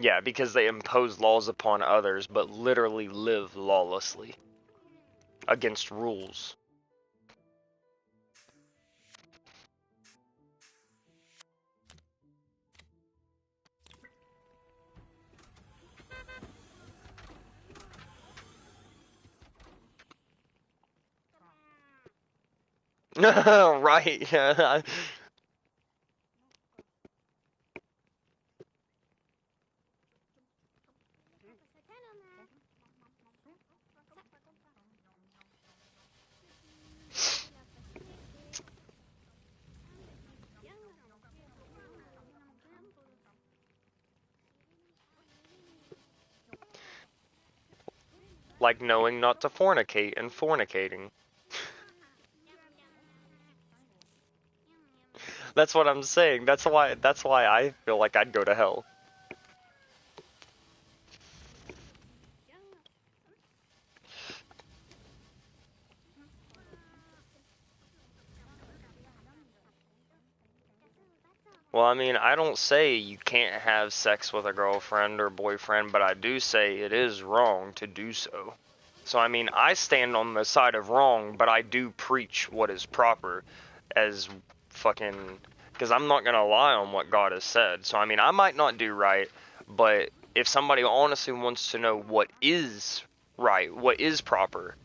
Yeah, because they impose laws upon others, but literally live lawlessly against rules. Right. Like knowing not to fornicate and fornicating. That's what I'm saying. That's why I feel like I'd go to hell. Well, I mean, I don't say you can't have sex with a girlfriend or boyfriend, but I do say it is wrong to do so. So, I mean, I stand on the side of wrong, but I do preach what is proper as fucking. Because I'm not going to lie on what God has said. So, I mean, I might not do right, but if somebody honestly wants to know what is right, what is proper.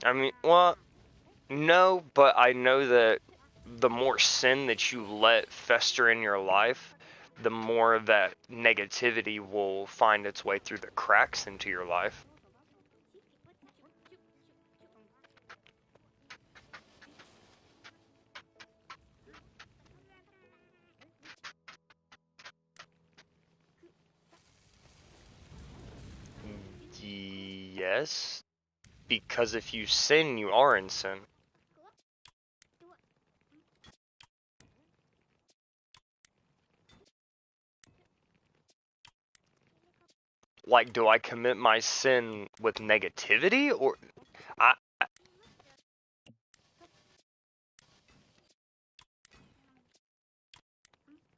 I mean, well, no, but I know that the more sin that you let fester in your life, the more that negativity will find its way through the cracks into your life. Yes, because if you sin, you are in sin. Like, do I commit my sin with negativity or I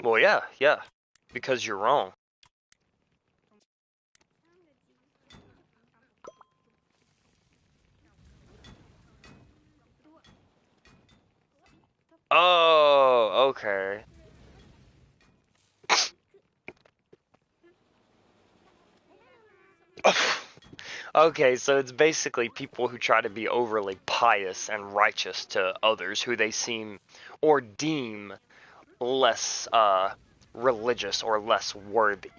well, yeah, yeah, because you're wrong. Oh, okay. Okay, so it's basically people who try to be overly pious and righteous to others who they seem or deem less religious or less worthy.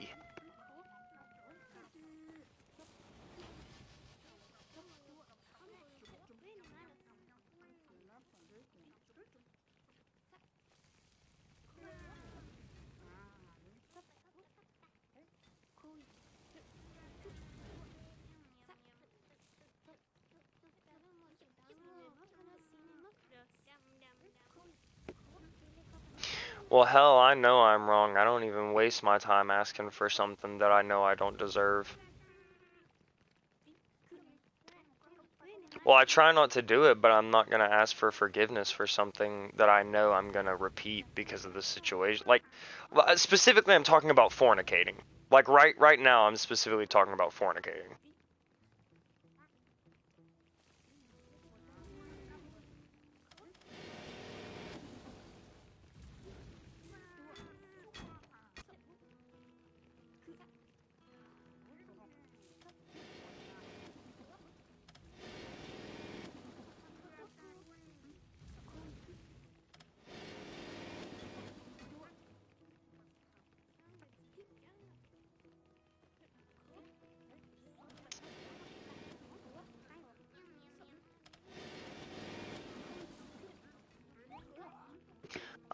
Well, hell, I know I'm wrong. I don't even waste my time asking for something that I know I don't deserve. Well, I try not to do it, but I'm not going to ask for forgiveness for something that I know I'm going to repeat because of the situation. Like, specifically, I'm talking about fornicating. Like, right now, I'm specifically talking about fornicating.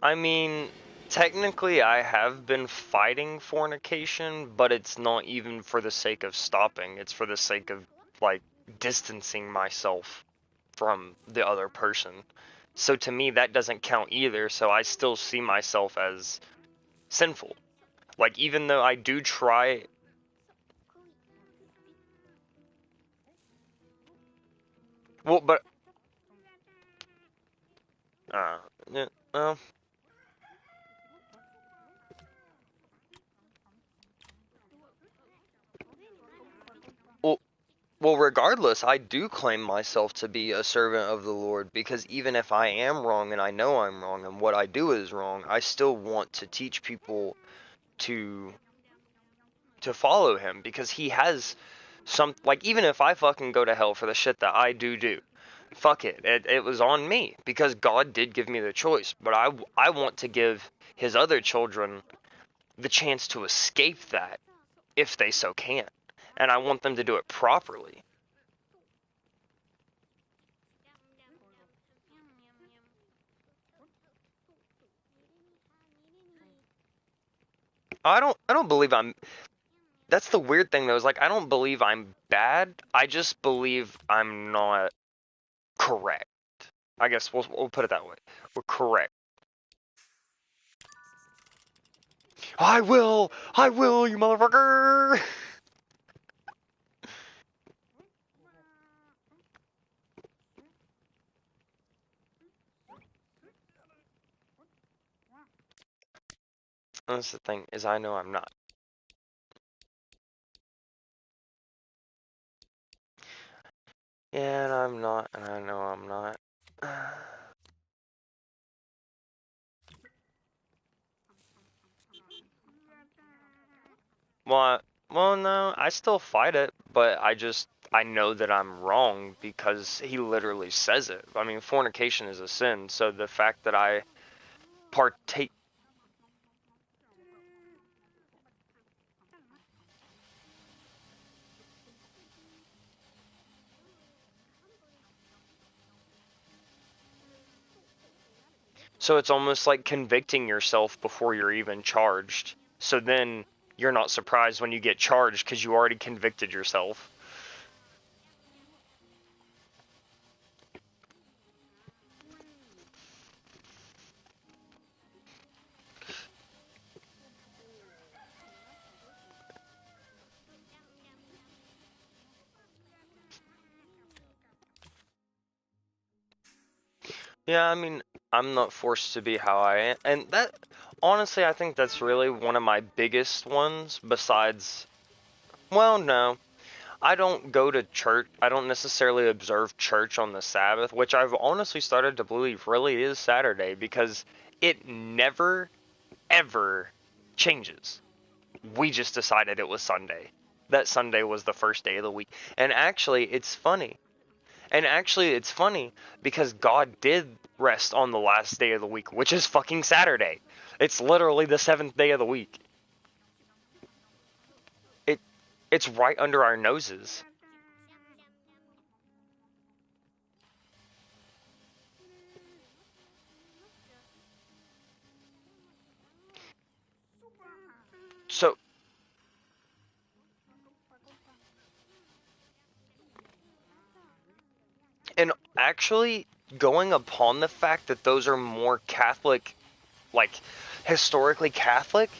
I mean, technically, I have been fighting fornication, but it's not even for the sake of stopping. It's for the sake of, like, distancing myself from the other person. So to me, that doesn't count either, so I still see myself as sinful. Like, even though I do try. Well, but uh, yeah, well, well, well, regardless, I do claim myself to be a servant of the Lord because even if I am wrong and I know I'm wrong and what I do is wrong, I still want to teach people to follow him because he has some, like, even if I fucking go to hell for the shit that I do, fuck it. It was on me because God did give me the choice, but I want to give his other children the chance to escape that if they so can. And I want them to do it properly. I don't believe I'm That's the weird thing though, is like I don't believe I'm bad. I just believe I'm not correct. I guess we'll put it that way. We're correct. I will, you motherfucker. That's the thing, is I know I'm not. Yeah, and I'm not, and I know I'm not. Well, well, no, I still fight it, but I know that I'm wrong because he literally says it. I mean, fornication is a sin, so the fact that I partake. So it's almost like convicting yourself before you're even charged. So then you're not surprised when you get charged because you already convicted yourself. Yeah, I mean, I'm not forced to be how I am. And that, honestly, I think that's really one of my biggest ones besides, well, no. I don't go to church. I don't necessarily observe church on the Sabbath, which I've honestly started to believe really is Saturday because it never, ever changes. We just decided it was Sunday. That Sunday was the first day of the week. And actually, it's funny. And actually, it's funny because God did rest on the last day of the week, which is fucking Saturday. It's literally the seventh day of the week. It it's right under our noses. So, and actually, going upon the fact that those are more Catholic, like historically Catholic,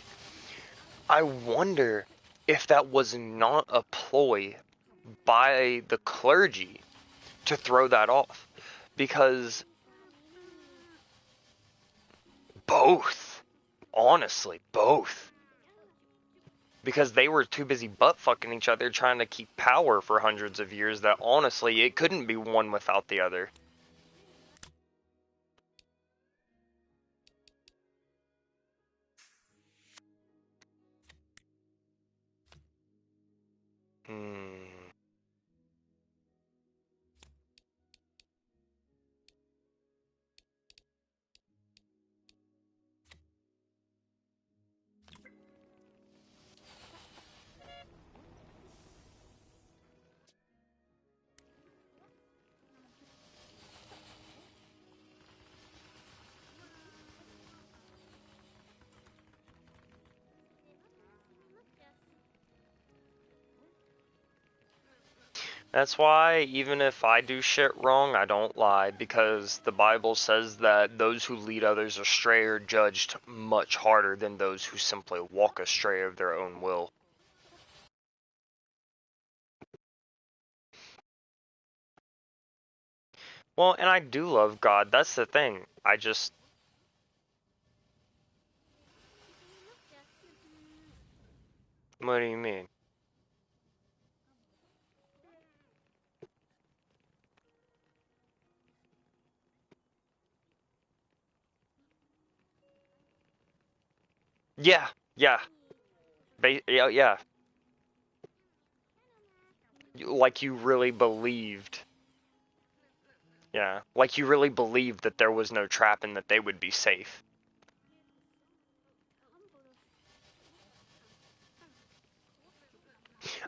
I wonder if that was not a ploy by the clergy to throw that off. Because both, honestly, both. Because they were too busy butt fucking each other trying to keep power for hundreds of years that honestly it couldn't be one without the other. Hmm. That's why even if I do shit wrong, I don't lie because the Bible says that those who lead others astray are judged much harder than those who simply walk astray of their own will. Well, and I do love God. That's the thing. I just, what do you mean? Yeah, yeah, yeah, yeah. Like you really believed. Yeah, like you really believed that there was no trap and that they would be safe.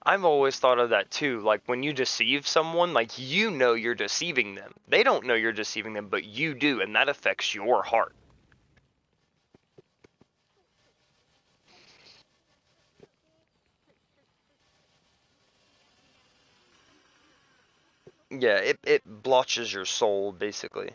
I've always thought of that too. Like when you deceive someone, like you know you're deceiving them. They don't know you're deceiving them, but you do, and that affects your heart. Yeah, it blotches your soul basically.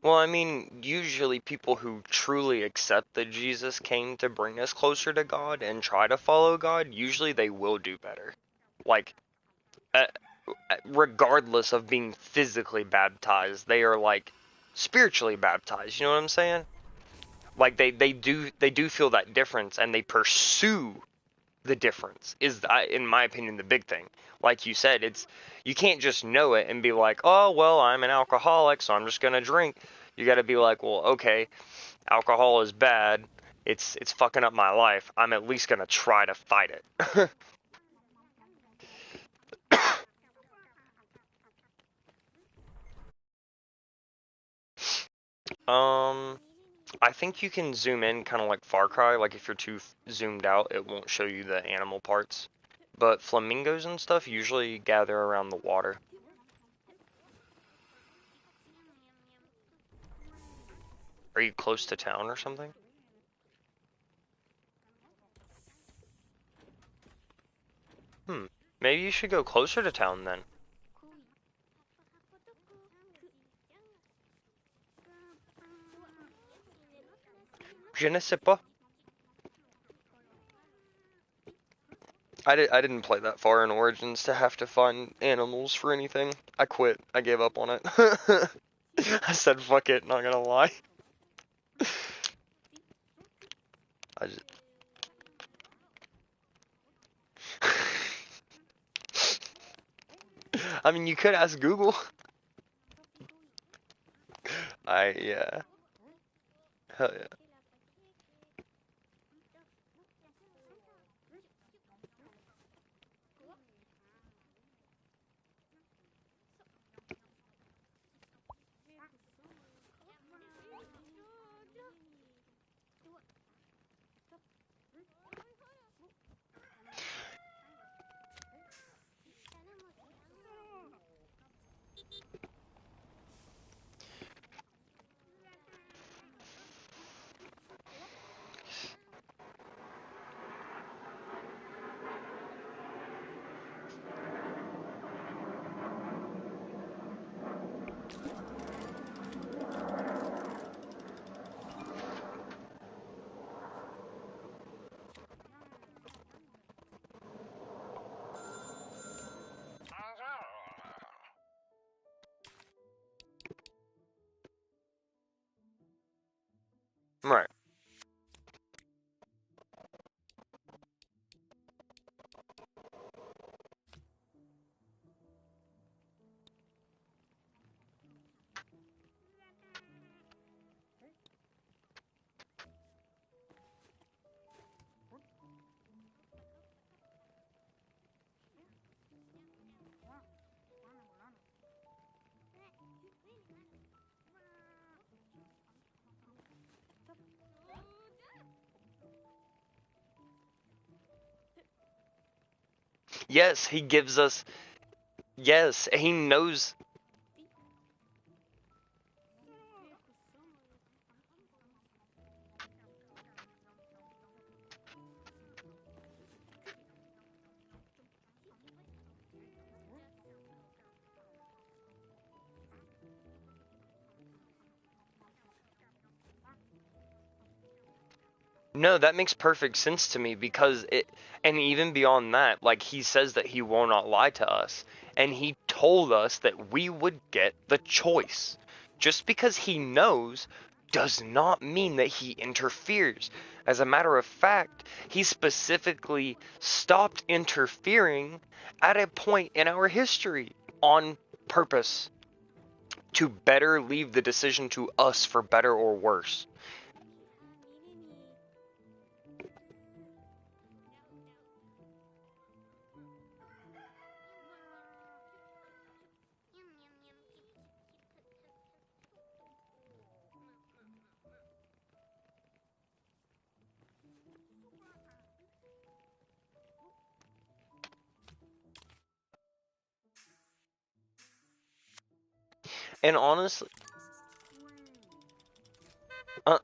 Well, I mean, usually people who truly accept that Jesus came to bring us closer to God and try to follow God, usually they will do better. Like, uh, regardless of being physically baptized, they are like spiritually baptized. You know what I'm saying? Like they do feel that difference and they pursue the difference is in my opinion the big thing. Like you said, it's you can't just know it and be like, oh well, I'm an alcoholic so I'm just gonna drink. You got to be like, well, okay, alcohol is bad, it's fucking up my life, I'm at least gonna try to fight it. um I think you can zoom in kind of like Far Cry, like if you're too zoomed out it won't show you the animal parts, but flamingos and stuff usually gather around the water. Are you close to town or something? Hmm. Maybe you should go closer to town then. Je ne sais pas. I didn't play that far in Origins to have to find animals for anything. I quit. I gave up on it. I said fuck it, not gonna lie. I just I mean you could ask Google. Yeah. Hell yeah. Right. Yes, he gives us. Yes, he knows. No, that makes perfect sense to me because it, and even beyond that, like he says that he will not lie to us, and he told us that we would get the choice. Just because he knows does not mean that he interferes. As a matter of fact, he specifically stopped interfering at a point in our history on purpose to better leave the decision to us for better or worse. And honestly, uh,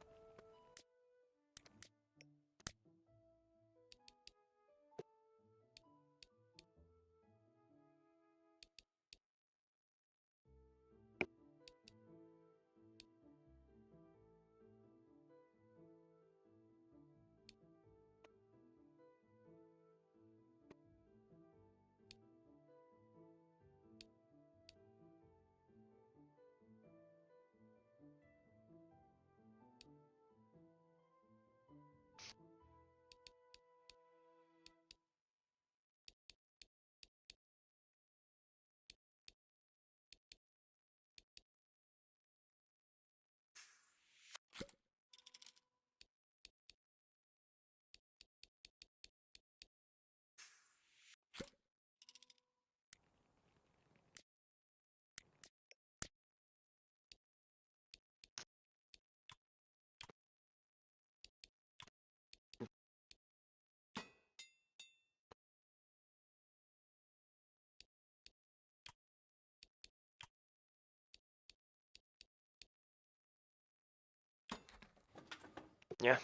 yeah.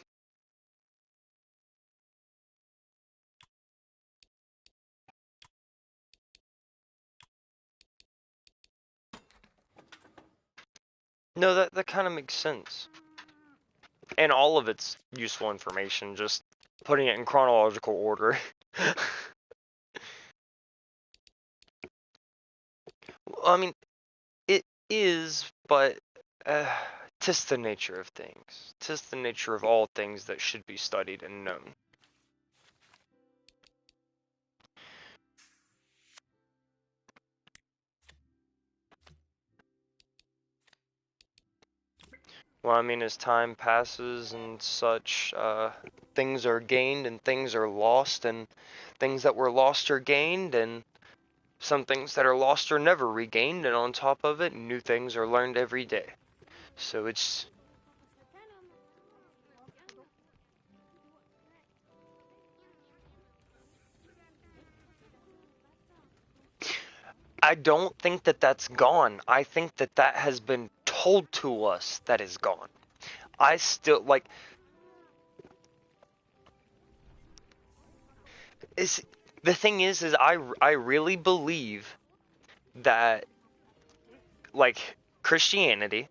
No, that kind of makes sense. And all of it's useful information, just putting it in chronological order. I mean, it is, but uh, 'tis the nature of things. 'Tis the nature of all things that should be studied and known. Well, I mean, as time passes and such, things are gained and things are lost, and things that were lost are gained, and some things that are lost are never regained, and on top of it, new things are learned every day. So it's, I don't think that that's gone. I think that that has been told to us that is gone. I still, like, is the thing is I really believe that, like, Christianity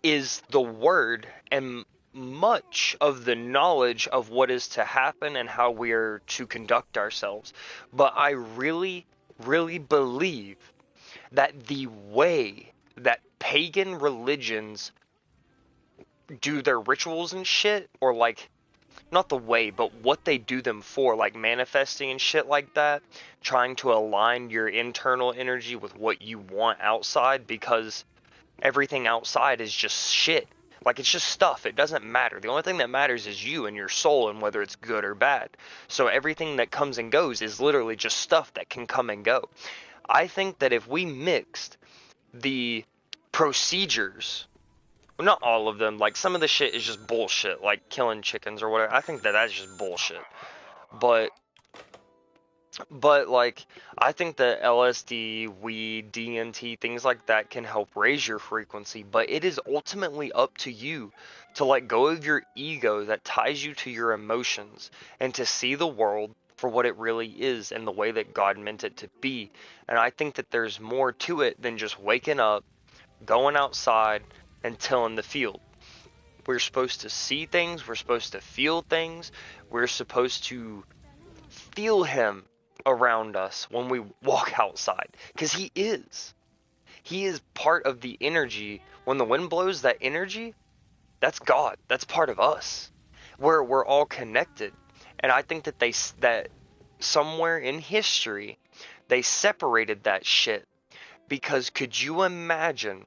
is the word and much of the knowledge of what is to happen and how we are to conduct ourselves. But I really, really believe that the way that pagan religions do their rituals and shit, or like, not the way, but what they do them for, like manifesting and shit like that, trying to align your internal energy with what you want outside, because everything outside is just shit. Like, it's just stuff. It doesn't matter. The only thing that matters is you and your soul and whether it's good or bad. So everything that comes and goes is literally just stuff that can come and go. I think that if we mixed the procedures, well, not all of them, like some of the shit is just bullshit, like killing chickens or whatever. I think that that's just bullshit. But But like, I think that LSD, weed, DMT, things like that can help raise your frequency, but it is ultimately up to you to let go of your ego that ties you to your emotions and to see the world for what it really is and the way that God meant it to be. And I think that there's more to it than just waking up, going outside, and tilling the field. We're supposed to see things, we're supposed to feel things, we're supposed to feel him around us when we walk outside, because he is part of the energy. When the wind blows, that energy, that's God, that's part of us. We're all connected. And I think that that somewhere in history they separated that shit, because could you imagine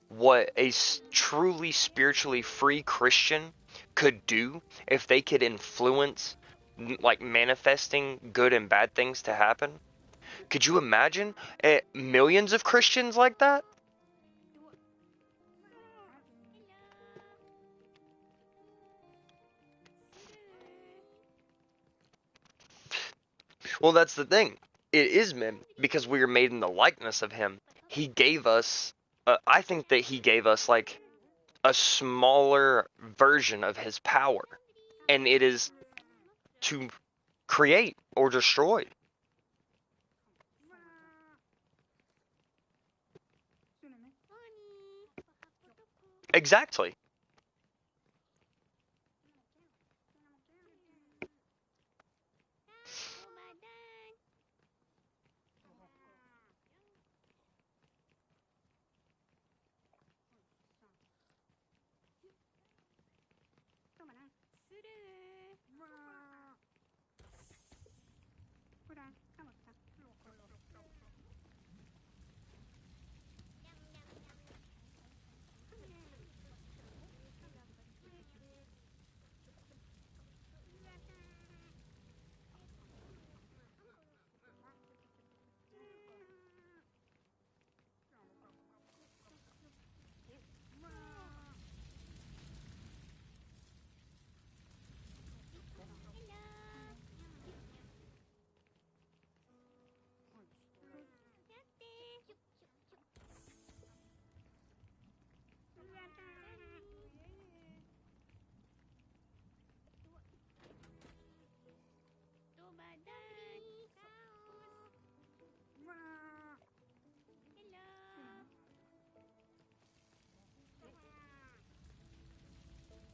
what a truly spiritually free Christian could do if they could influence, like, manifesting good and bad things to happen? Could you imagine millions of Christians like that? Well, that's the thing. It is men because we are made in the likeness of him. He gave us, I think that he gave us like a smaller version of his power, and it is to create or destroy. Exactly.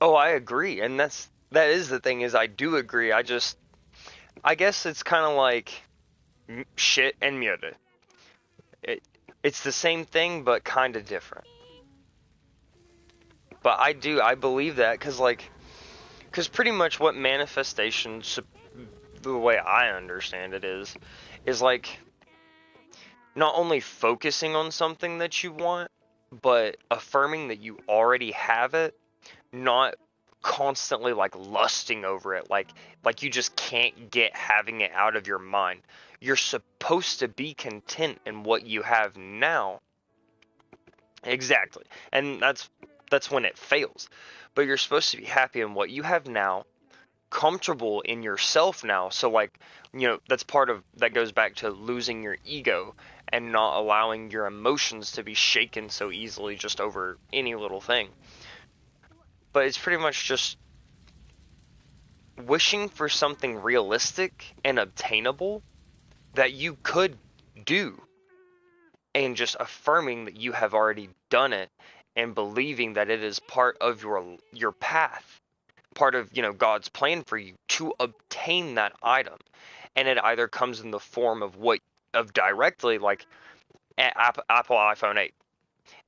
Oh, I agree, and that is the thing, is I do agree. I guess it's kind of like shit and murder. It it's the same thing but kind of different. But I believe that because pretty much what manifestation, the way I understand it, is like not only focusing on something that you want, but affirming that you already have it, not constantly like lusting over it, like you just can't get having it out of your mind. You're supposed to be content in what you have now. Exactly. And that's when it fails. But you're supposed to be happy in what you have now, comfortable in yourself now. So like, that's part of that goes back to losing your ego and not allowing your emotions to be shaken so easily just over any little thing. But it's pretty much just wishing for something realistic and obtainable that you could do, and just affirming that you have already done it and believing that it is part of your path, part of, God's plan for you to obtain that item. And it either comes in the form of directly, like Apple iPhone 8.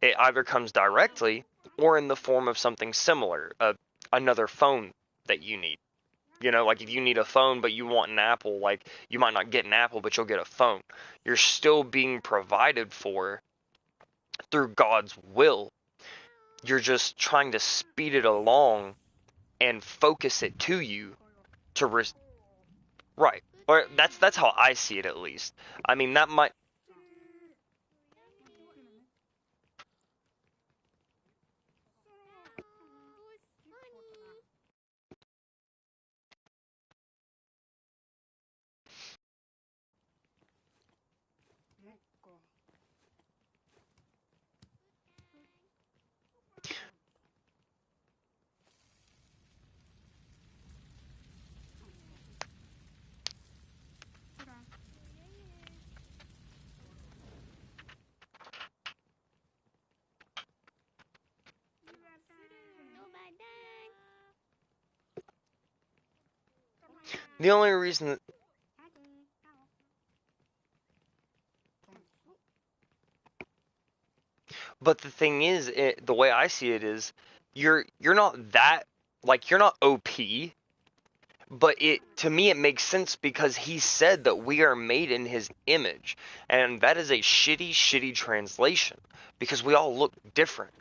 It either comes directly or in the form of something similar, another phone that you need. Like if you need a phone but you want an Apple, like you might not get an Apple, but you'll get a phone. You're still being provided for through God's will. You're just trying to speed it along and focus it to you to right. Or that's how I see it, at least. I mean, that might The only reason But the thing is, the way I see it is, you're not that, like, you're not OP, but it, to me, it makes sense because he said that we are made in his image, and that is a shitty, shitty translation because we all look different.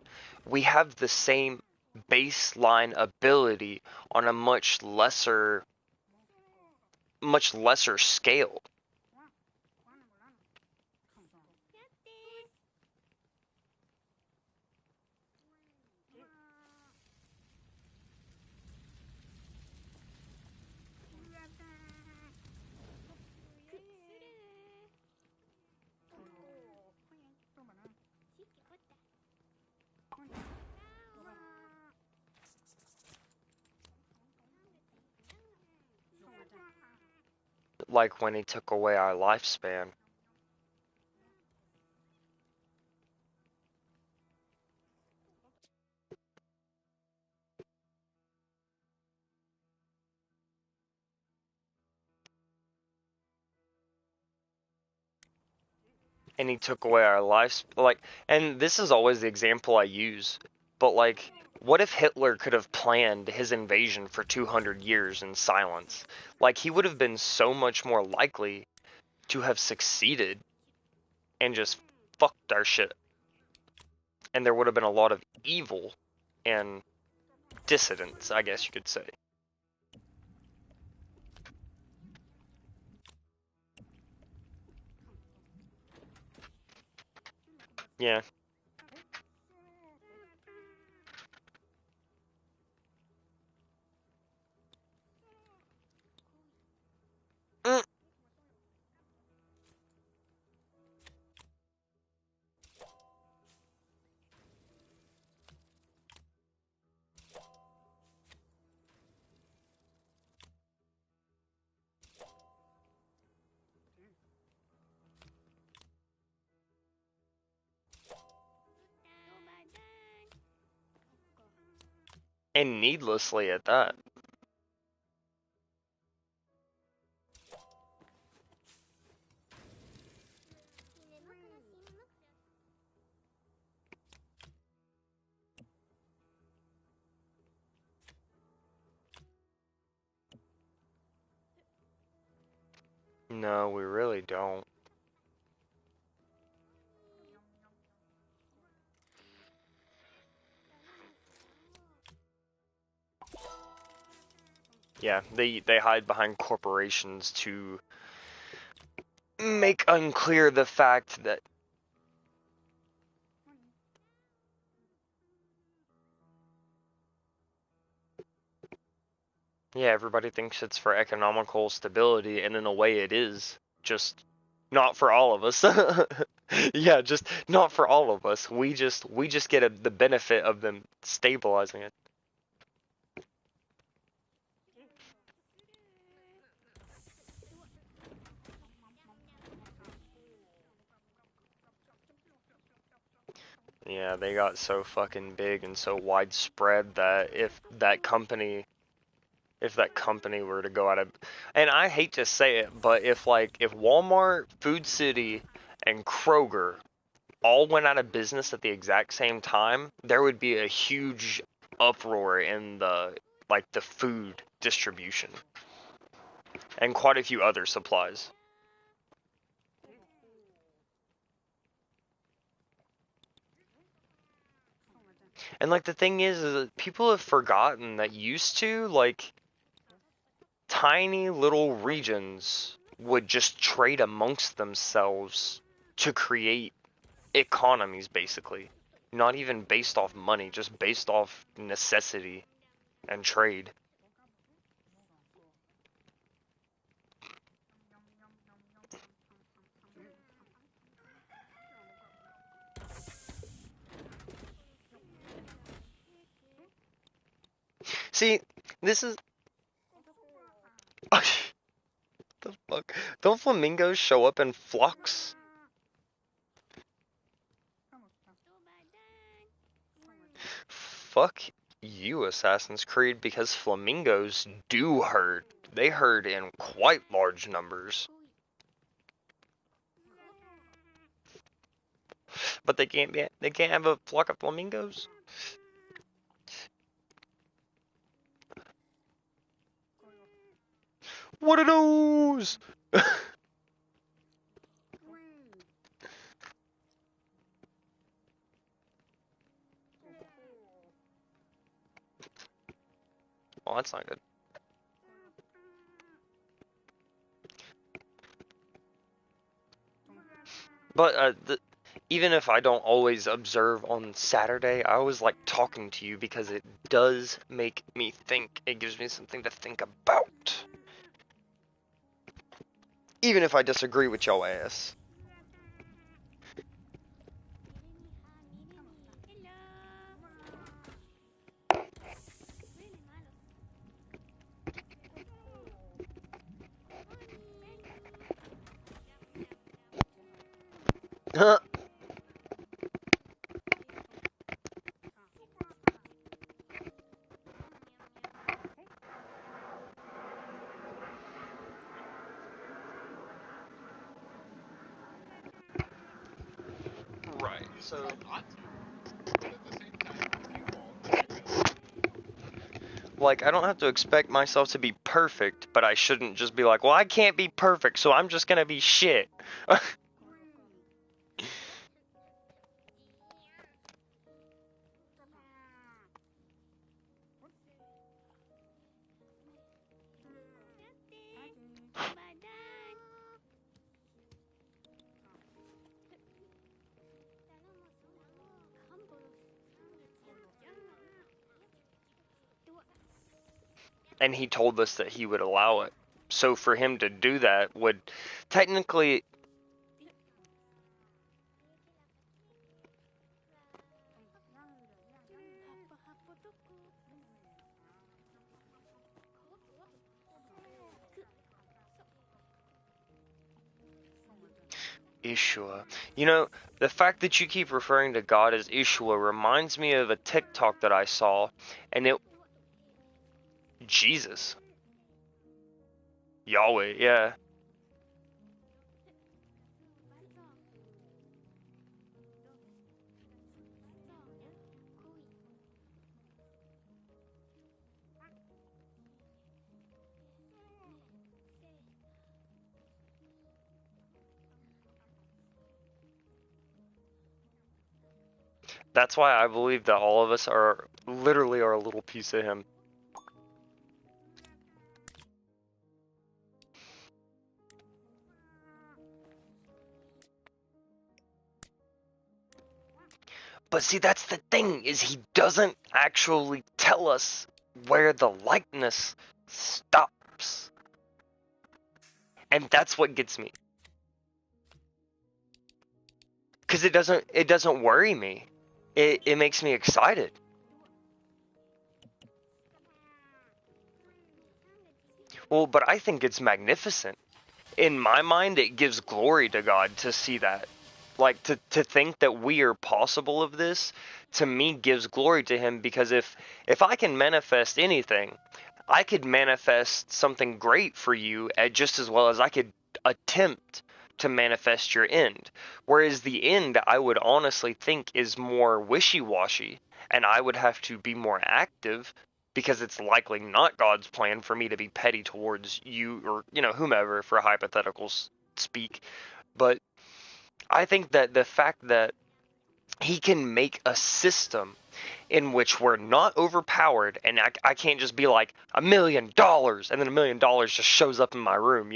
We have the same baseline ability on a much lesser scale. Like when he took away our lifespan. And he took away our lives, like, and this is always the example I use, but like, what if Hitler could have planned his invasion for 200 years in silence? Like, he would have been so much more likely to have succeeded and just fucked our shit, and there would have been a lot of evil and dissidents, I guess you could say. Yeah. Mm. And needlessly at that. No, we really don't. Yeah, they hide behind corporations to make unclear the fact that, yeah, everybody thinks it's for economical stability, and in a way it is, just not for all of us. Yeah, just not for all of us. We just get the benefit of them stabilizing it. Yeah, they got so fucking big and so widespread that if that company were to go out of, and I hate to say it, but if Walmart, Food City, and Kroger all went out of business at the exact same time, there would be a huge uproar in the food distribution and quite a few other supplies. And like the thing is that people have forgotten that used to, like, tiny little regions would just trade amongst themselves to create economies, basically. Not even based off money, just based off necessity and trade. See, this is the fuck. Don't flamingos show up in flocks? Fuck you, Assassin's Creed, because flamingos do hurt. They herd in quite large numbers. But they can't have a flock of flamingos? What are those? Well, that's not good. But even if I don't always observe on Saturday, I always like talking to you because it does make me think. It gives me something to think about. Even if I disagree with your ass. Huh? Right, so... Like, I don't have to expect myself to be perfect, but I shouldn't just be like, well, I can't be perfect, so I'm just gonna be shit. And he told us that he would allow it. So for him to do that would technically... Ishua. You know, the fact that you keep referring to God as Ishua reminds me of a TikTok that I saw, and it... Jesus. Yahweh, yeah. That's why I believe that all of us are literally are a little piece of him. But see, that's the thing, is he doesn't actually tell us where the likeness stops. And that's what gets me. Because it doesn't worry me. It makes me excited. Well, but I think it's magnificent. In my mind, it gives glory to God to see that. Like, to think that we are possible of this, to me, gives glory to him, because if I can manifest anything, I could manifest something great for you just as well as I could attempt to manifest your end. Whereas the end, I would honestly think, is more wishy-washy, and I would have to be more active, because it's likely not God's plan for me to be petty towards you or, whomever, for hypothetical speak. But I think that the fact that he can make a system in which we're not overpowered, and I can't just be like $1 million and then $1 million just shows up in my room,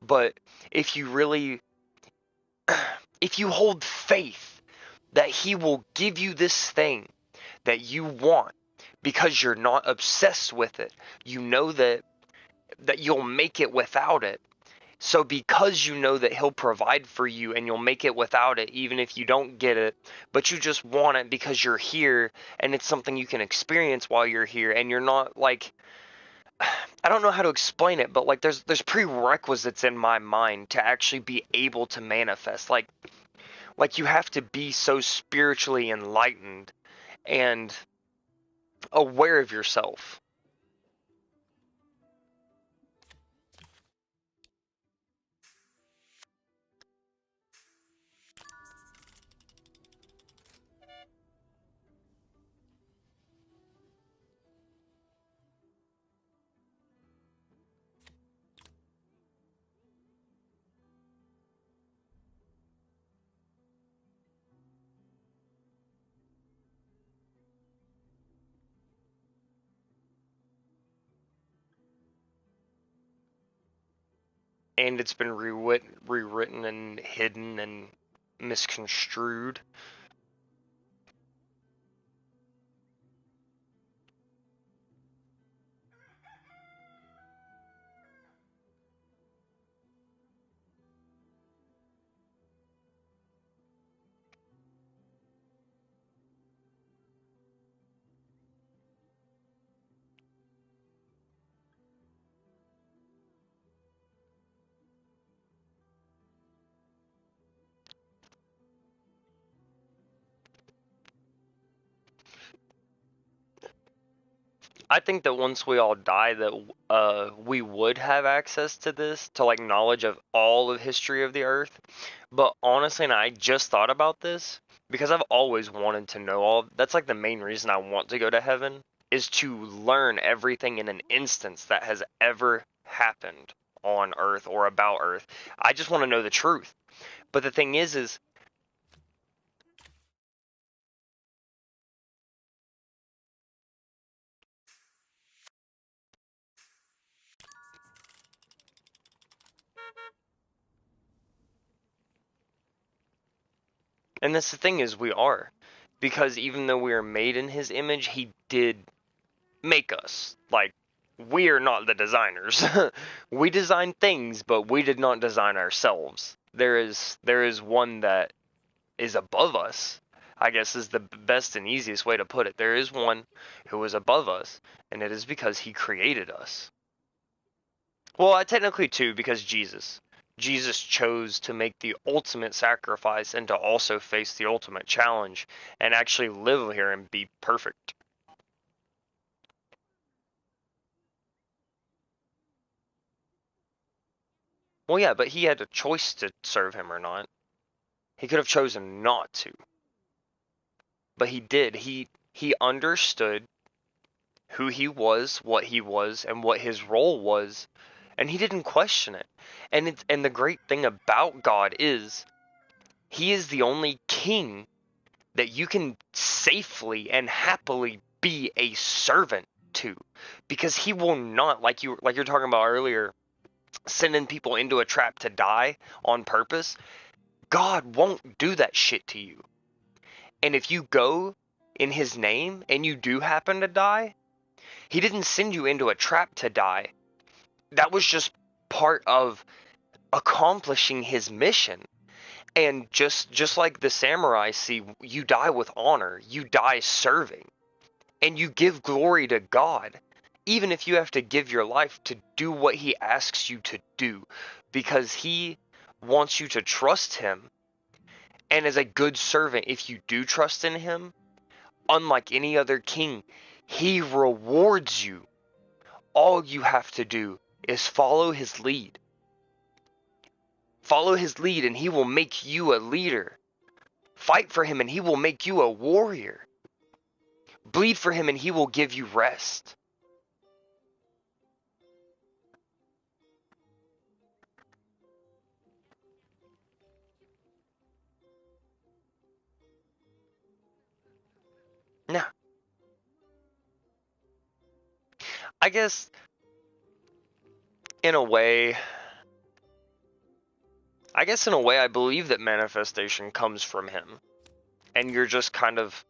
But if you really, if you hold faith that he will give you this thing that you want because you're not obsessed with it, you know that you'll make it without it. So because you know that he'll provide for you and you'll make it without it, even if you don't get it, but you just want it because you're here and it's something you can experience while you're here, and you're not like, I don't know how to explain it, but like there's prerequisites in my mind to actually be able to manifest. Like you have to be so spiritually enlightened and aware of yourself. and it's been rewritten and hidden and misconstrued. I think that once we all die, that we would have access to this, to like knowledge of all of history of the Earth. But honestly, and I just thought about this because I've always wanted to know all. That's like the main reason I want to go to heaven, is to learn everything in an instance that has ever happened on Earth or about Earth. I just want to know the truth. But the thing is and that's the thing is we are, because even though we are made in His image, He did make us. Like, we're not the designers. We design things, but we did not design ourselves. There is one that is above us. I guess is the best and easiest way to put it. There is one who is above us, and it is because he created us. Well, I technically too, because Jesus chose to make the ultimate sacrifice and to also face the ultimate challenge and actually live here and be perfect. Well, yeah, but he had a choice to serve him or not. He could have chosen not to, but he did. He understood who he was, and what his role was, and he didn't question it. And the great thing about God is he is the only king that you can safely and happily be a servant to, because he will not, like you're talking about earlier, sending people into a trap to die on purpose. God won't do that shit to you. And if you go in his name and you do happen to die, he didn't send you into a trap to die. That was just part of accomplishing his mission. And just like the samurai, see, you die with honor, you die serving, and you give glory to God, even if you have to give your life to do what he asks you to do, because he wants you to trust him. And as a good servant, if you do trust in him, unlike any other king, he rewards you. All you have to do is follow his lead. Follow his lead, and he will make you a leader. Fight for him, and he will make you a warrior. Bleed for him, and he will give you rest. Now, I guess in a way, I believe that manifestation comes from him, and you're just kind of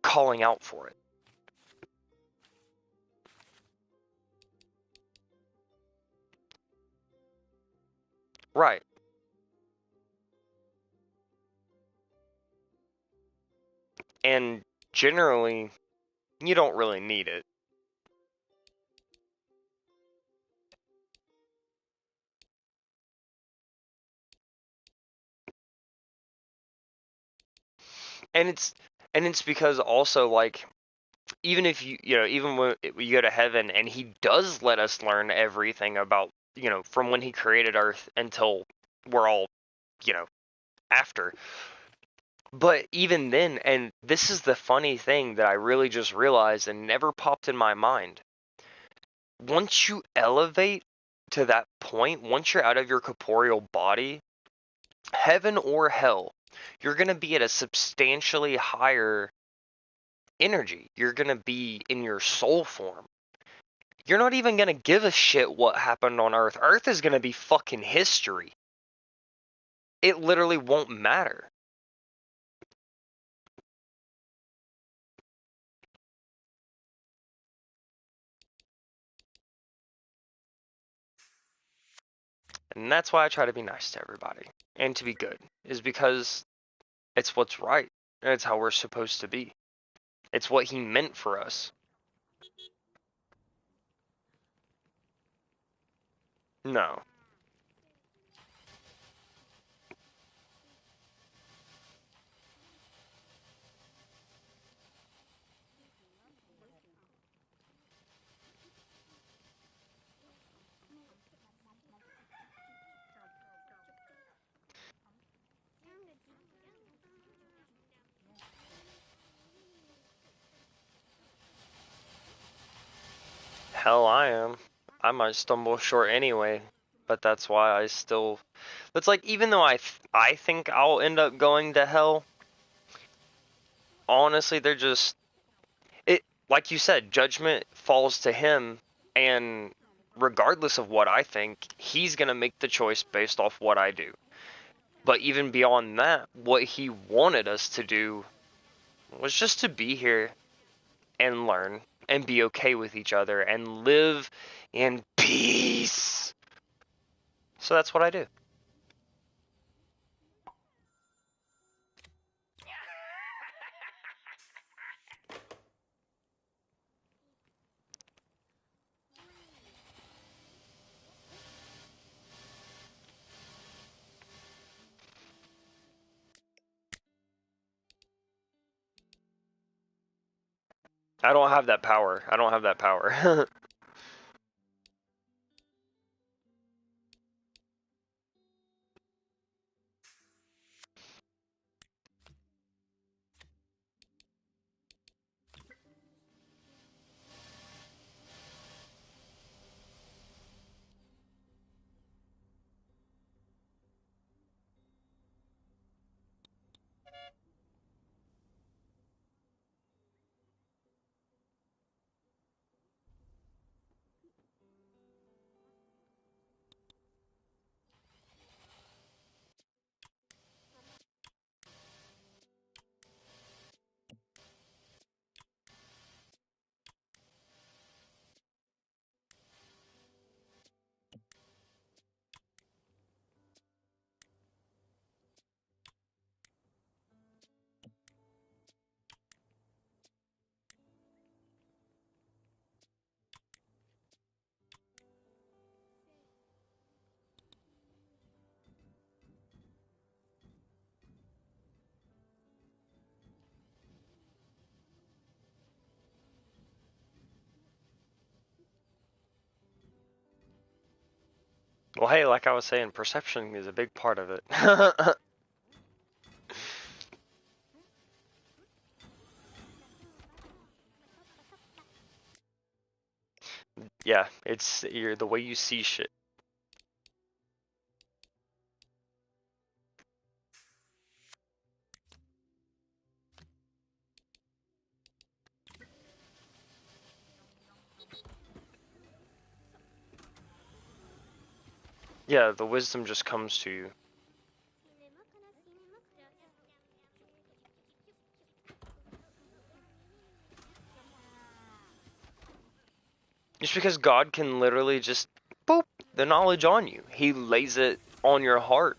calling out for it. Right. And generally, you don't really need it. And it's because also, like, even if even when you go to heaven and he does let us learn everything about, from when he created Earth until we're all, you know, after. But even then, and this is the funny thing that I really just realized and never popped in my mind. Once you elevate to that point, once you're out of your corporeal body, heaven or hell, you're going to be at a substantially higher energy. You're going to be in your soul form. You're not even gonna give a shit what happened on Earth. Earth is gonna be fucking history. It literally won't matter. And that's why I try to be nice to everybody and to be good, is because it's what's right. And it's how we're supposed to be. It's what he meant for us. No. Hell, I am. I might stumble short anyway, but that's why I still. It's like, even though I think I'll end up going to hell, honestly, they're just. It, like you said, judgment falls to him, and regardless of what I think, he's gonna make the choice based off what I do. But even beyond that, what he wanted us to do was just to be here and learn and be okay with each other and live in peace. So that's what I do. I don't have that power. I don't have that power. Well, hey, like I was saying, perception is a big part of it. Yeah, it's the way you see shit. Yeah, the wisdom just comes to you. Just because God can literally just boop the knowledge on you. He lays it on your heart.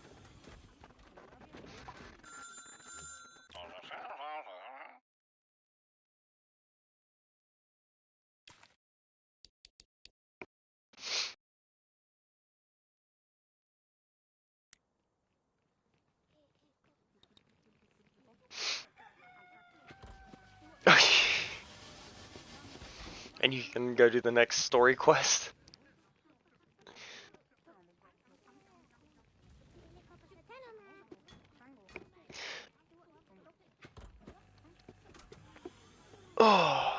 And you can go to the next story quest. Oh.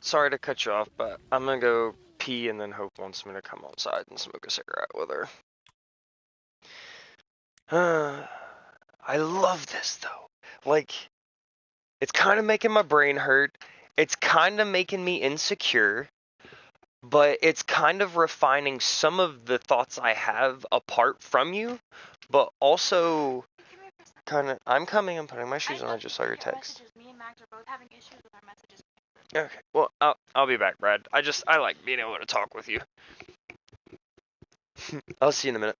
sorry to cut you off, but I'm gonna go pee, and then Hope wants me to come outside and smoke a cigarette with her. I love this though. Like, it's kind of making my brain hurt. It's kind of making me insecure, but it's kind of refining some of the thoughts I have apart from you, but also kind of. I'm coming. I'm putting my shoes on. I just saw your text. Me and Max are both having issues with our messages. Okay. Well, I'll be back, Brad. I like being able to talk with you. I'll see you in a minute.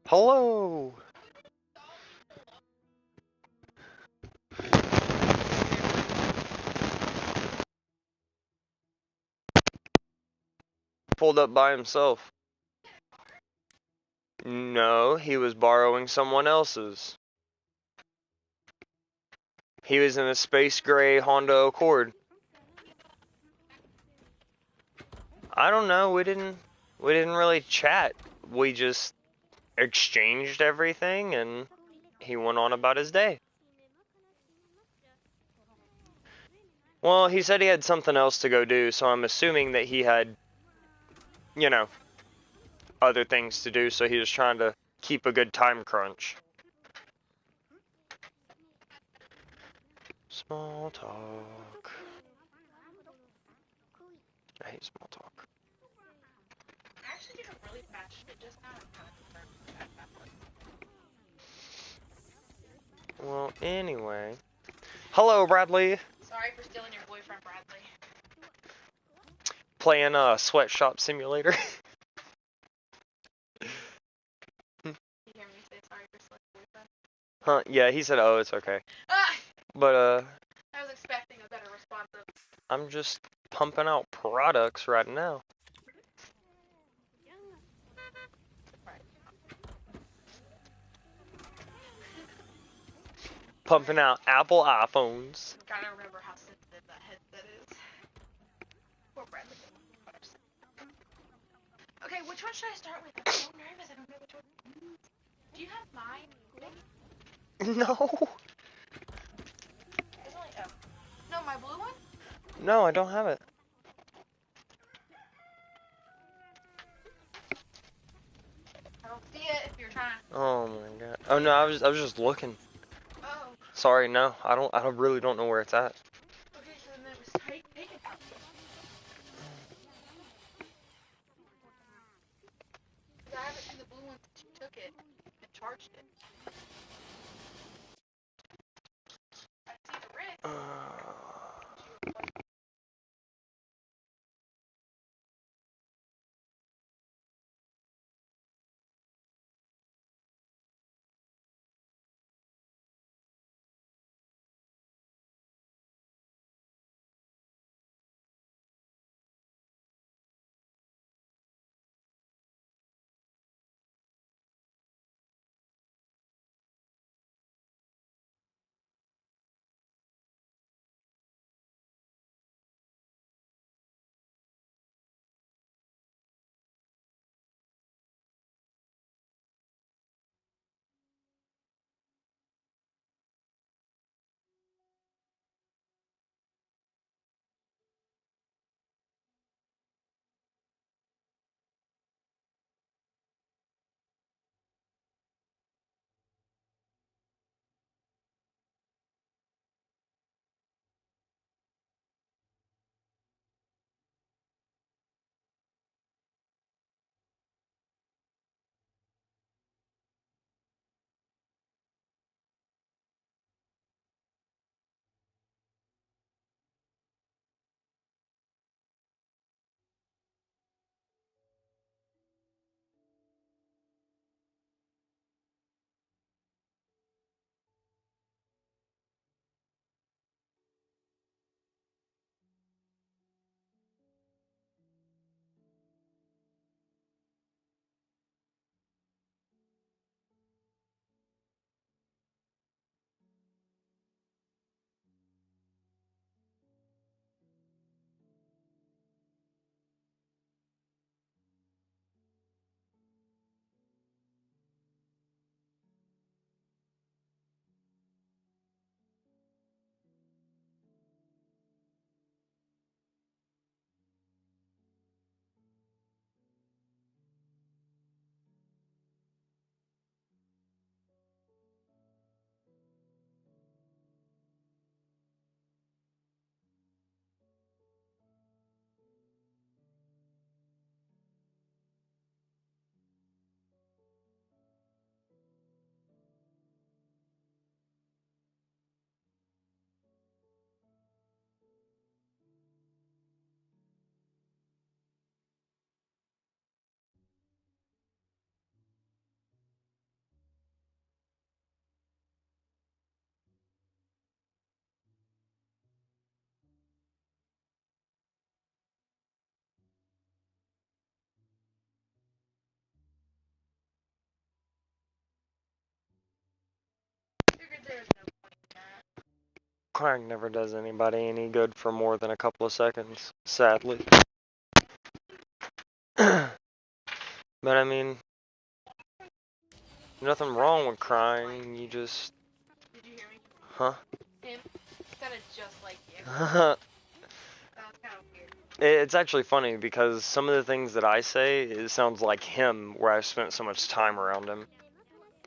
Hello. Pulled up by himself. No, he was borrowing someone else's. He was in a space gray Honda Accord. I don't know. We didn't really chat. We just exchanged everything, and he went on about his day. Well, he said he had something else to go do, so I'm assuming that he had, you know, other things to do, so he was trying to keep a good time crunch. Small talk. I hate small talk. I actually did a really fast shit just now. Well, anyway. Hello, Bradley. Sorry for stealing your boyfriend, Bradley. Playing a sweatshop simulator. You hear me say sorry for stealing your boyfriend? Huh? Yeah, he said, "Oh, it's okay." Ah! But I was expecting a better response. I'm just pumping out products right now. Pumping out Apple iPhones. Gotta remember how sensitive that headset is. Poor Bradley. Okay, which one should I start with? I'm so nervous. I don't know which one. Do you have mine? No. There's only no, my blue one? No, I don't have it. I don't see it if you're trying to. Oh my god. Oh no, I was just looking. Oh. Sorry, no. I really don't know where it's at. Okay, so then it was taken from me. Because I haven't seen the blue one since you took it and charged it. I see the red. Crying never does anybody any good for more than a couple of seconds, sadly. But I mean, nothing wrong with crying, you just... Did you hear me? Huh? Him sounded just like you. It's That was kind of weird. actually funny because some of the things that I say, it sounds like him where I've spent so much time around him.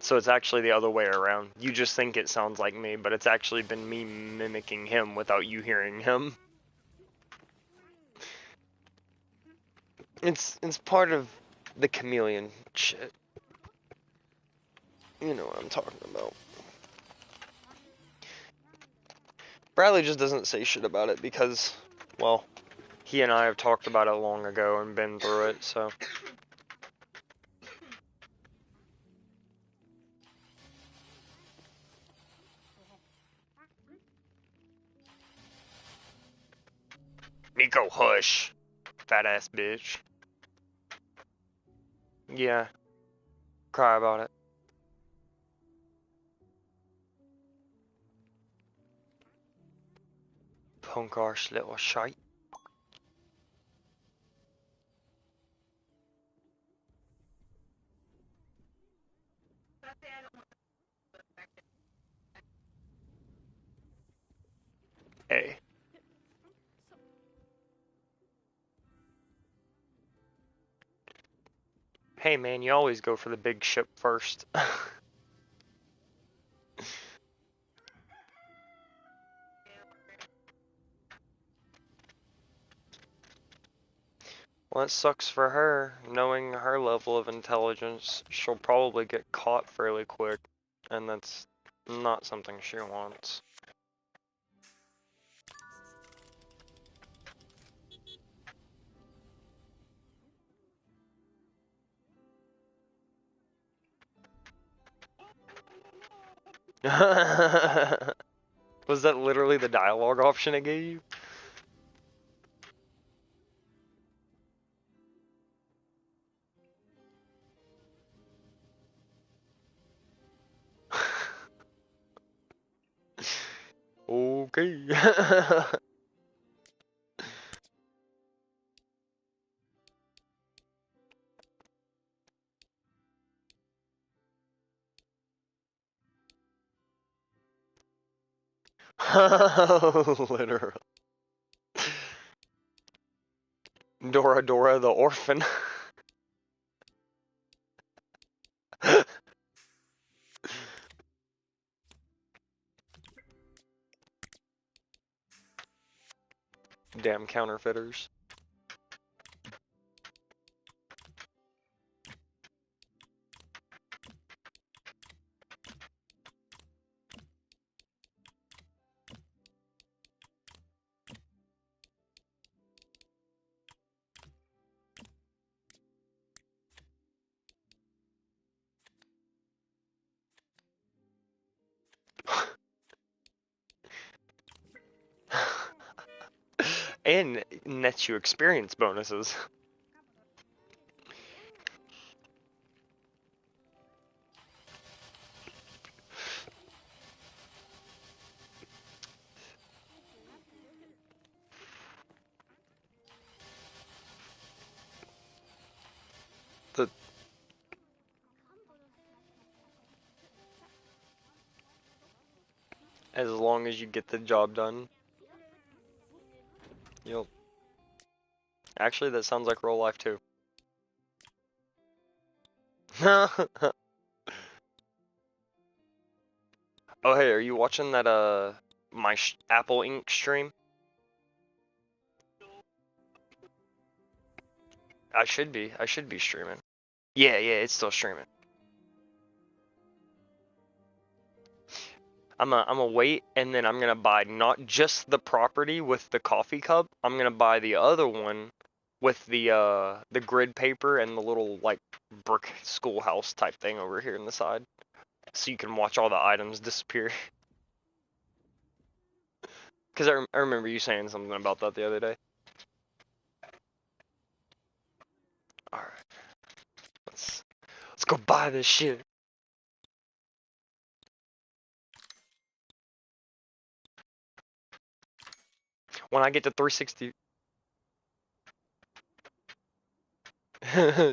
So it's actually the other way around. You just think it sounds like me, but it's actually been me mimicking him without you hearing him. It's part of the chameleon shit. You know what I'm talking about. Bradley just doesn't say shit about it because, well, he and I have talked about it long ago and been through it, so. Nico, hush. Fat ass bitch. Yeah. Cry about it. Punk arse little shite. Hey. Hey man, you always go for the big ship first. Well, it sucks for her. Knowing her level of intelligence, she'll probably get caught fairly quick, and that's not something she wants. Was that literally the dialogue option it gave you? Okay. Literal. Dora Dora the orphan. Damn counterfeiters. And nets you experience bonuses. The As long as you get the job done. You'll... Actually, that sounds like real life too. Oh hey, are you watching that my Apple Ink stream? I should be. I should be streaming. Yeah, it's still streaming. I'm gonna wait, and then I'm gonna buy not just the property with the coffee cup. I'm gonna buy the other one with the grid paper and the little like brick schoolhouse type thing over here in the side, so you can watch all the items disappear. Because I remember you saying something about that the other day. All right, let's go buy this shit. When I get to 360.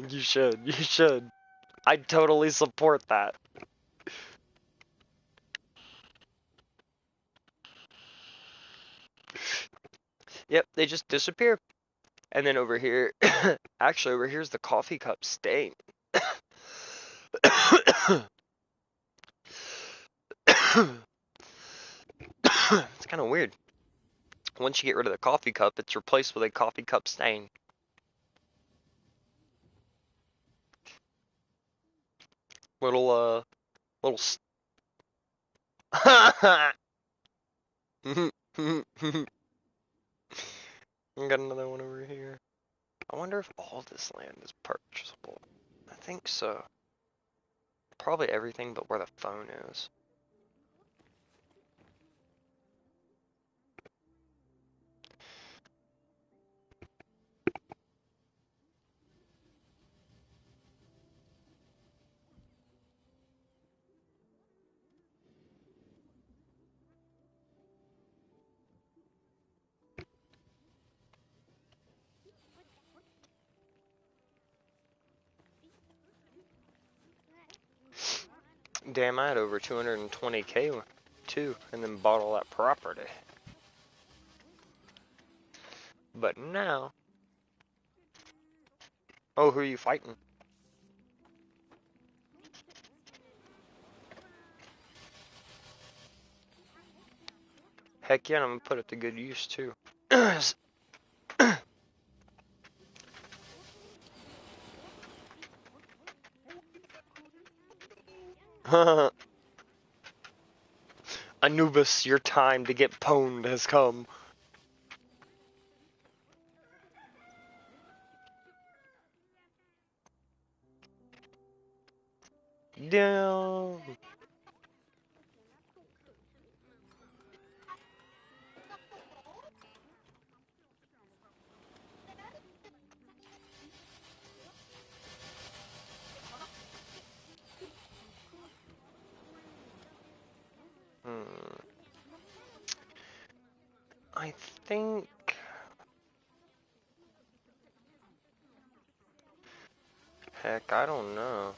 You should. You should. I totally support that. Yep, they just disappear. And then over here, actually over here's the coffee cup stain. It's kind of weird. Once you get rid of the coffee cup, it's replaced with a coffee cup stain. Little, little. I got another one over here. I wonder if all this land is purchasable. I think so. Probably everything but where the phone is. Damn, I had over 220K too, and then bought all that property. But now, oh, who are you fighting? Heck yeah, I'm gonna put it to good use too. Anubis, your time to get pwned has come. Damn. Hmm. I think. Heck, I don't know.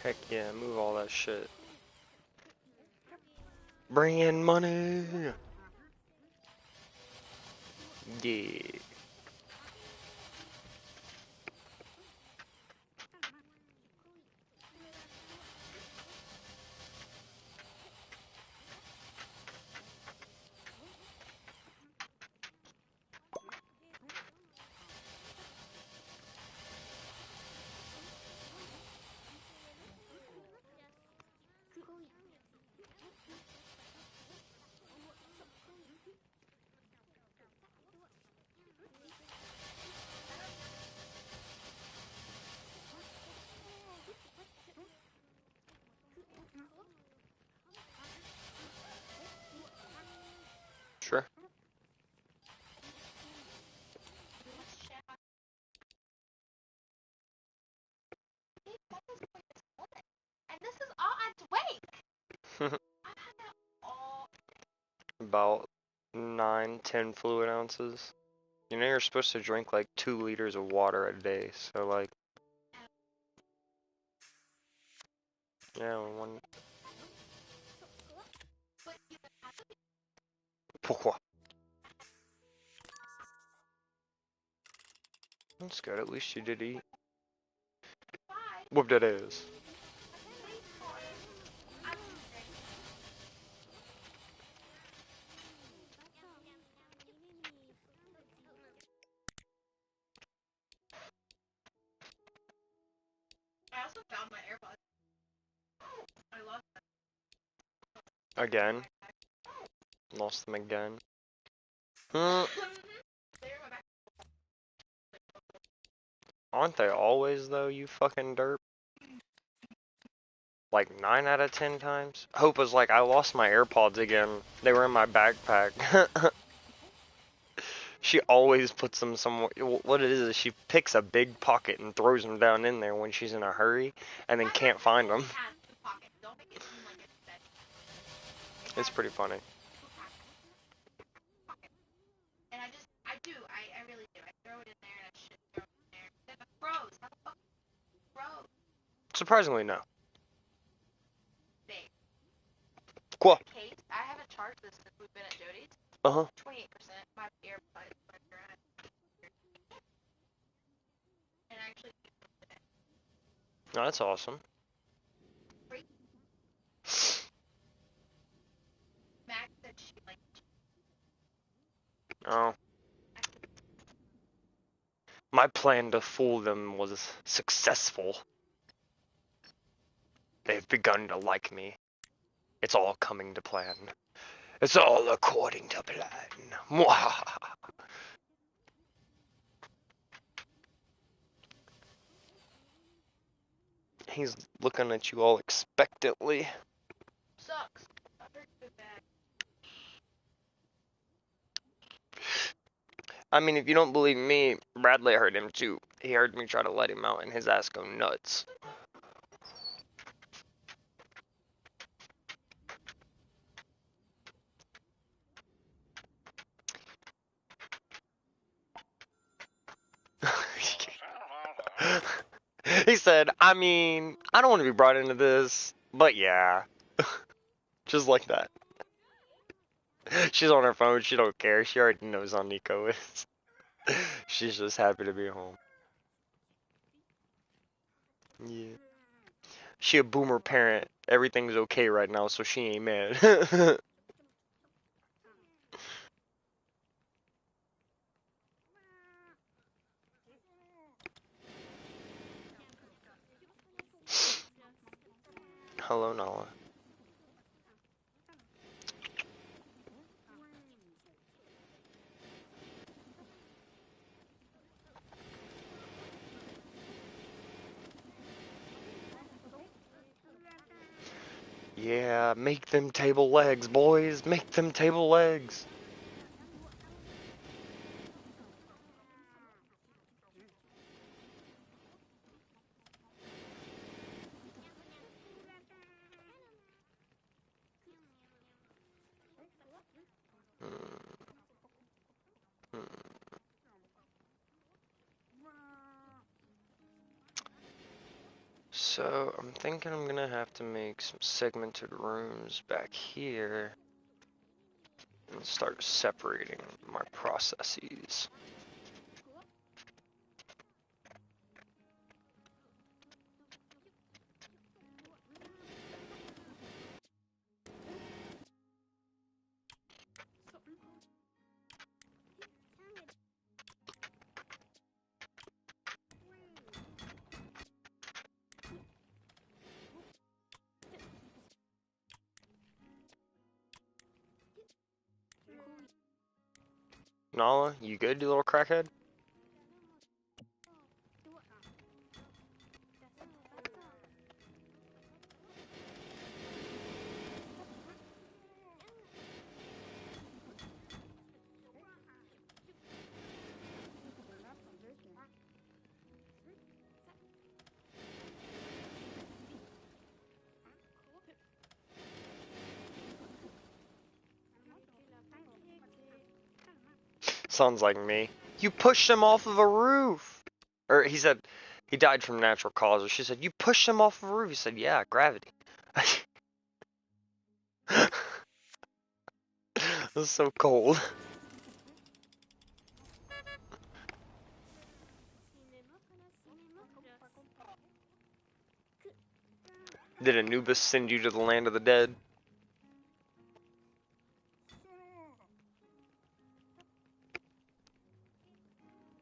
Heck yeah, move all that shit. Bring in money. Yeah. Sure. And this is all I wait. I've had that all. About 9-10 fluid ounces. You know you're supposed to drink like 2 liters of water a day, so like, yeah, one. That's good, at least you did eat. Whoop that ass. I also found my AirPods. I lost Again. Lost them again. them. Aren't they always, though, you fucking derp? Like 9 out of 10 times? Hope was like, I lost my AirPods again. They were in my backpack. She always puts them somewhere. What it is she picks a big pocket and throws them down in there when she's in a hurry and then can't find them. It's pretty funny. And I really do. I throw it in there and I should throw it in there. Then it froze. How the fuck froze? Surprisingly, no. Babe. Cool. Kate, I haven't charged this since we've been at Jody's. 28%. My AirPods are dry. And actually, No, that's awesome. Max said she liked. Oh. My plan to fool them was successful. They've begun to like me. It's all coming to plan. It's all according to plan. Mwahaha. He's looking at you all expectantly. Sucks. I heard it bad. I mean, if you don't believe me, Bradley heard him too. He heard me try to let him out and his ass go nuts. He said, I mean, I don't want to be brought into this, but yeah. Just like that. She's on her phone, she don't care. She already knows how Nico is. She's just happy to be home. Yeah. She a boomer parent. Everything's okay right now, so she ain't mad. Hello, Nala. Yeah, make them table legs, boys. Make them table legs. So, I'm thinking I'm gonna have to make some segmented rooms back here and start separating my processes. Nala, you good, you little crackhead? Sounds like me. You pushed him off of a roof! Or he said, he died from natural causes. She said, you pushed him off of a roof. He said, yeah, gravity. This is so cold. Did Anubis send you to the land of the dead?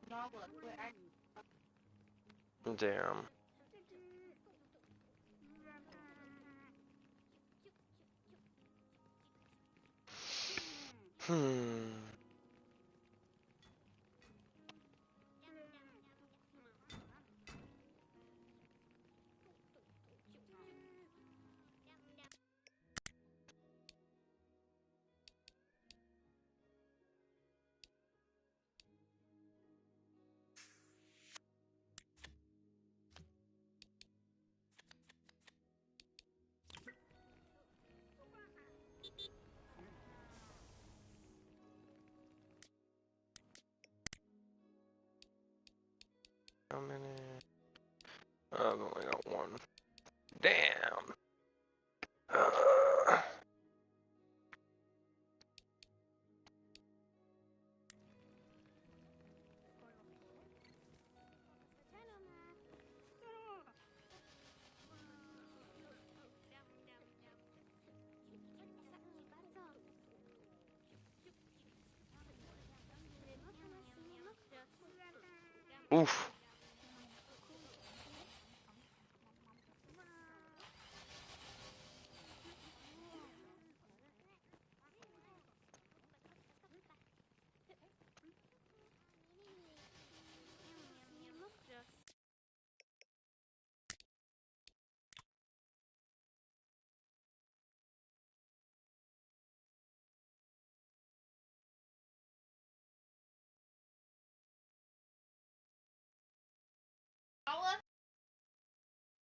No, look, Damn. How many? I've only got one. Damn. Oof.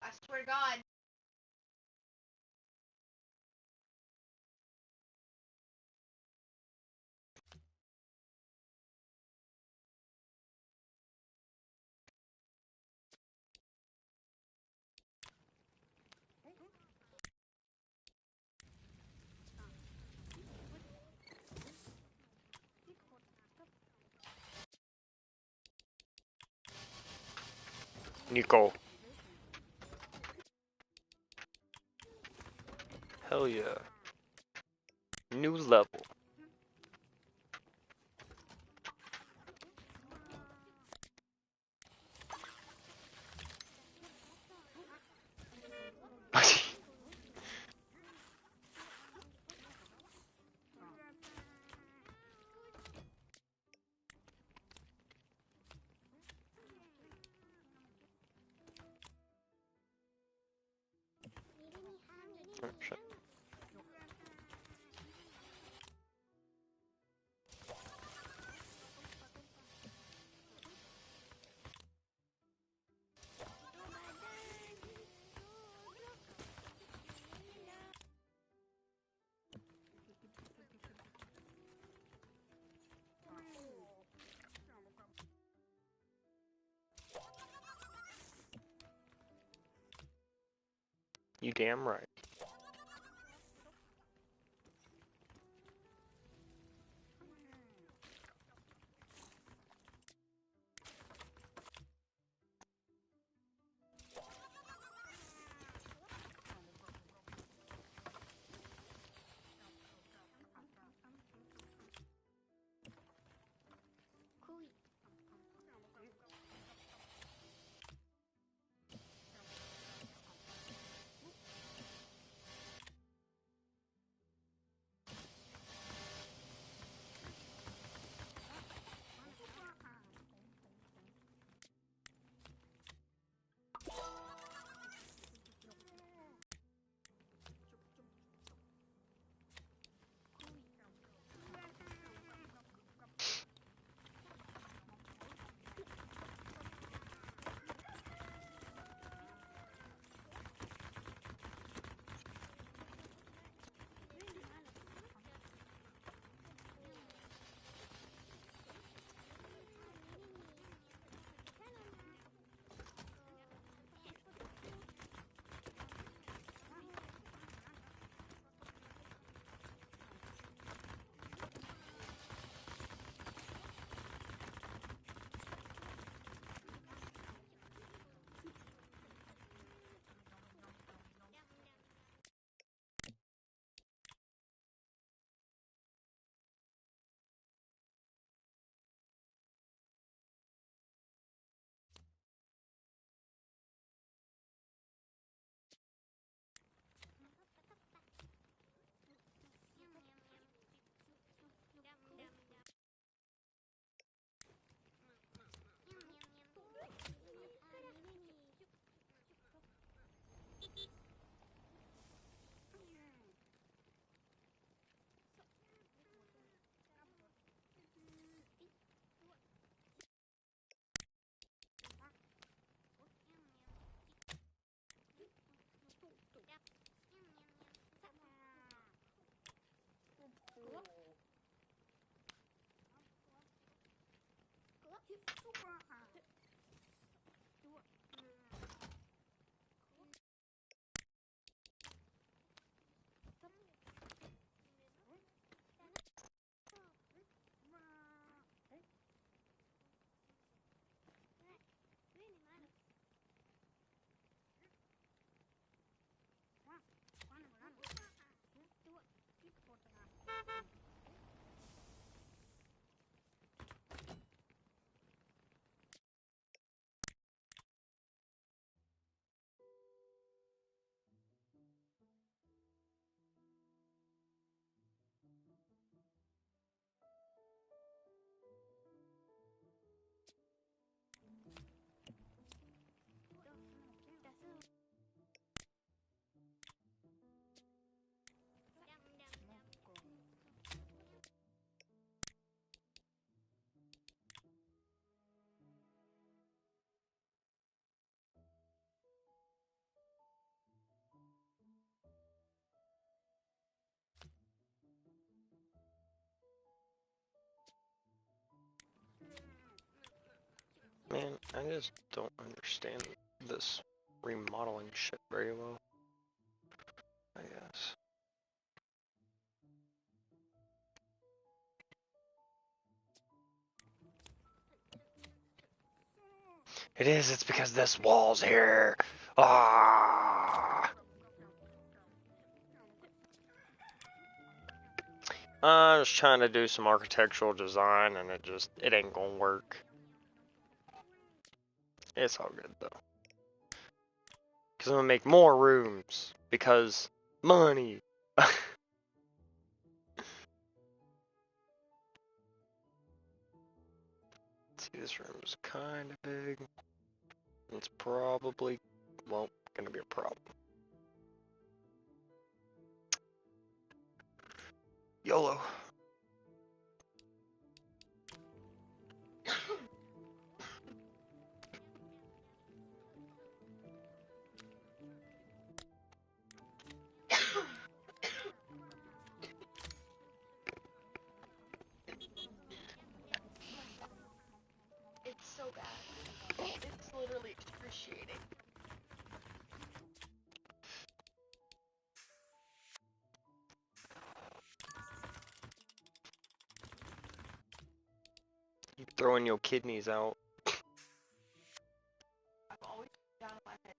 I swear to God. Nico. Hell yeah. New level. Oh, shit. You damn right. Man, I just don't understand this remodeling shit very well, I guess. It is, it's because this wall's here. Ah! I was trying to do some architectural design and it ain't gonna work. It's all good though. Because I'm gonna make more rooms. Because money. See, this room is kind of big. It's probably, well, gonna be a problem. YOLO. It's so bad. It's literally excruciating. You throwing your kidneys out. I've always down my head.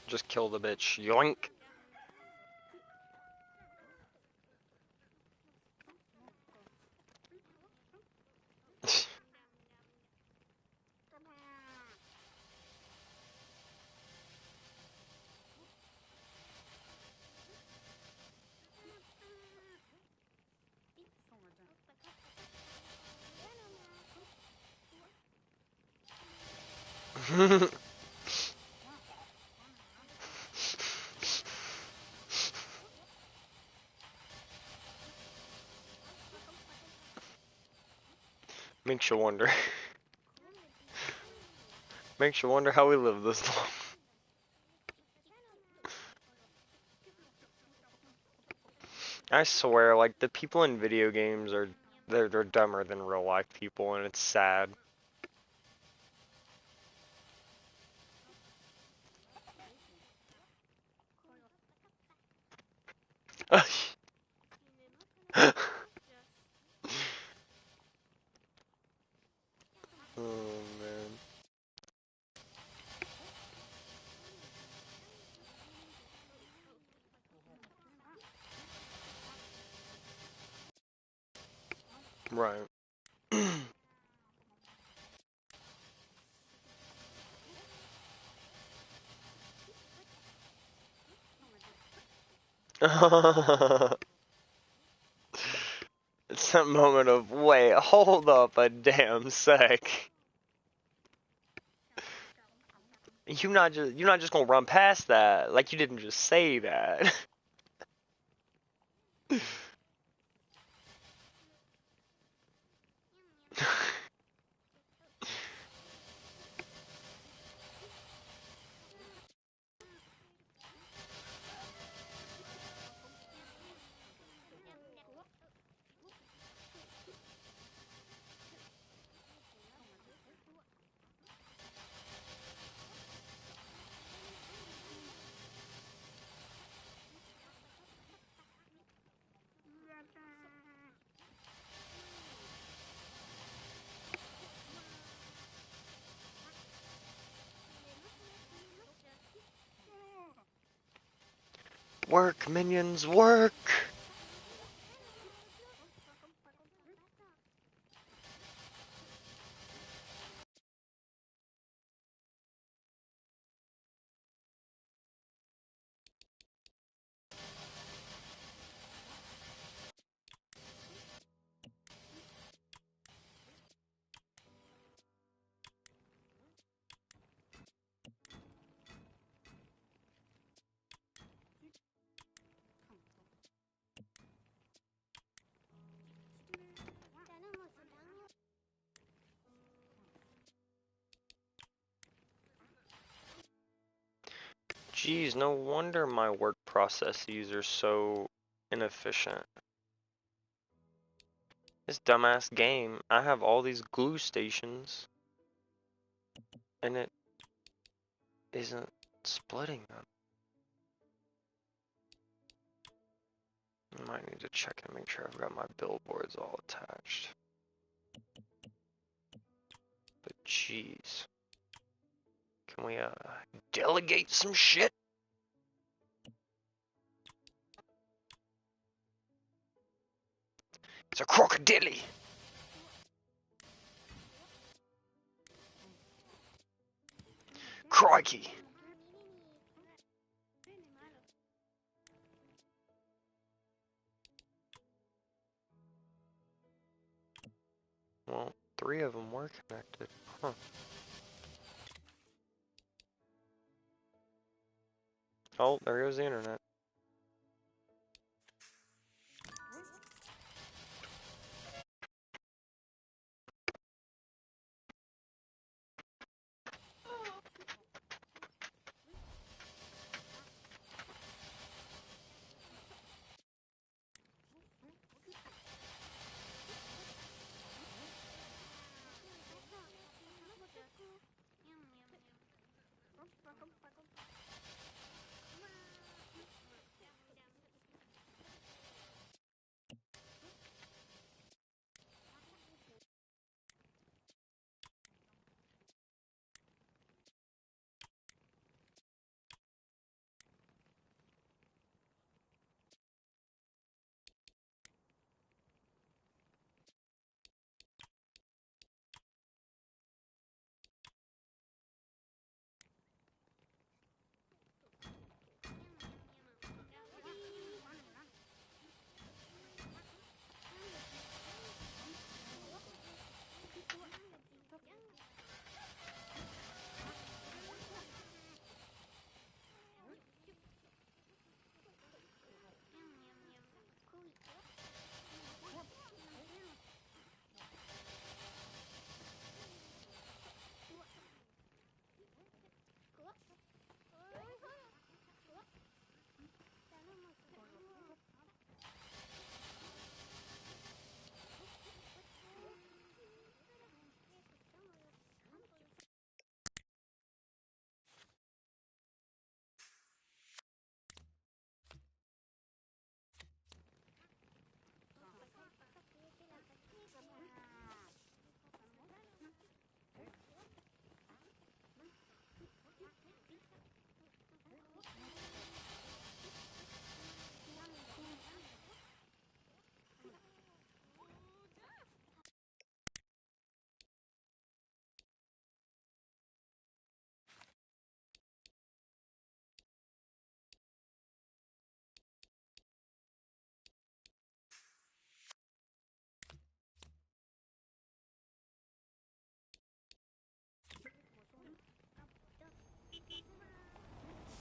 Just kill the bitch. Yoink. Makes you wonder. Makes you wonder how we live this long. I swear, like, the people in video games are they're dumber than real life people, and it's sad. Oh man. Right. It's that moment of, wait, hold up a damn sec. You're not just gonna run past that. Like you didn't just say that. Work, minions, work! Geez, no wonder my work processes are so inefficient. This dumbass game, I have all these glue stations, and it isn't splitting them. I might need to check and make sure I've got my billboards all attached. But jeez. Can we, delegate some shit? It's a crocodile! Crikey! Well, 3 of them were connected. Huh. Oh, there goes the internet.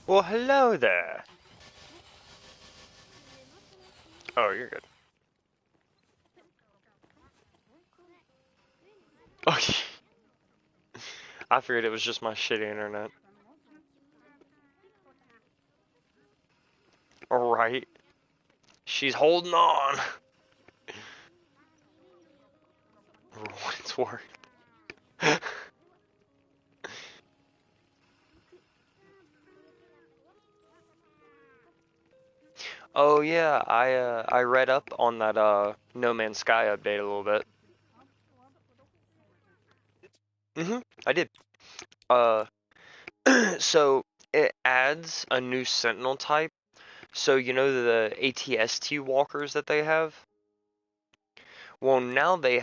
Well, hello there. Oh, you're good. Okay. I figured it was just my shitty internet. Alright. She's holding on. For what it's worth. Oh yeah, I read up on that No Man's Sky update a little bit. I did. Uh so it adds a new sentinel type. So you know the ATST walkers that they have? Well, now they